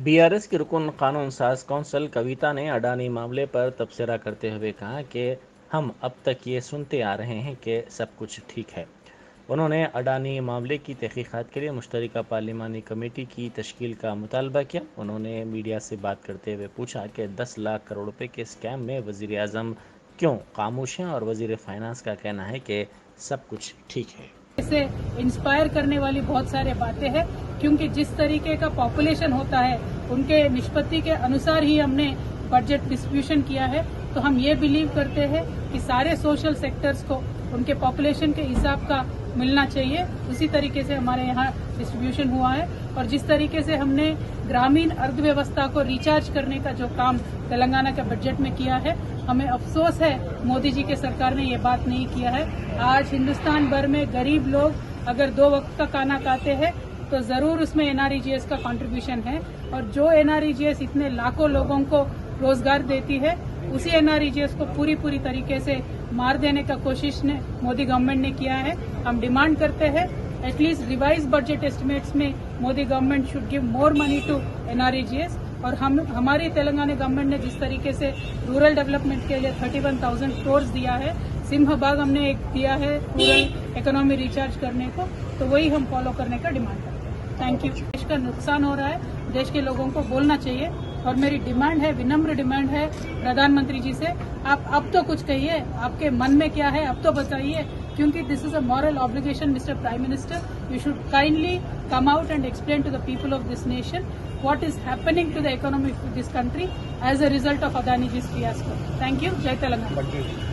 BRS की रुकन कानून साज कौंसल कविता ने अडानी मामले पर तबसरा करते हुए कहा कि हम अब तक ये सुनते आ रहे हैं कि सब कुछ ठीक है। उन्होंने अडानी मामले की तहकीकात के लिए मुश्तरका पार्लिमानी कमेटी की तश्कील का मुतालबा किया। उन्होंने मीडिया से बात करते हुए पूछा कि 10 लाख करोड़ रुपए के स्कैम में वजीर आजम क्यों खामोश हैं और वजीर फाइनेंस का कहना है कि सब कुछ ठीक है। इसे इंस्पायर करने वाली बहुत सारे बातें हैं, क्योंकि जिस तरीके का पॉपुलेशन होता है उनके निष्पत्ति के अनुसार ही हमने बजट डिस्ट्रीब्यूशन किया है। तो हम ये बिलीव करते हैं कि सारे सोशल सेक्टर्स को उनके पॉपुलेशन के हिसाब का मिलना चाहिए। उसी तरीके से हमारे यहाँ डिस्ट्रीब्यूशन हुआ है और जिस तरीके से हमने ग्रामीण अर्थव्यवस्था को रिचार्ज करने का जो काम तेलंगाना के बजट में किया है, हमें अफसोस है मोदी जी के सरकार ने ये बात नहीं किया है। आज हिंदुस्तान भर में गरीब लोग अगर 2 वक्त का खाना खाते हैं तो जरूर उसमें एनआरईजीएस का कंट्रीब्यूशन है, और जो एनआरईजीएस इतने लाखों लोगों को रोजगार देती है उसी एनआरईजीएस को पूरी तरीके से मार देने का कोशिश ने मोदी गवर्नमेंट ने किया है। हम डिमांड करते हैं एटलीस्ट रिवाइज बजट एस्टिमेट्स में Modi government should give more money to NREGS. और हमारी तेलंगाना गवर्नमेंट ने जिस तरीके से रूरल डेवलपमेंट के लिए 31,000 करोड़ दिया है, सिंहभाग हमने एक दिया है रूरल इकोनॉमी रिचार्ज करने को, तो वही हम फॉलो करने का डिमांड करते हैं। Thank you. देश का नुकसान हो रहा है, देश के लोगों को बोलना चाहिए, और मेरी डिमांड है, विनम्र डिमांड है प्रधानमंत्री जी से, आप अब तो कुछ कहिए, आपके मन में क्या है अब तो बताइए, क्योंकि this is a moral obligation mister prime minister. You should kindly come out and explain to the people of this nation what is happening to the economy of this country as a result of Adaniji's fiasco. Thank you. Jai Telangana.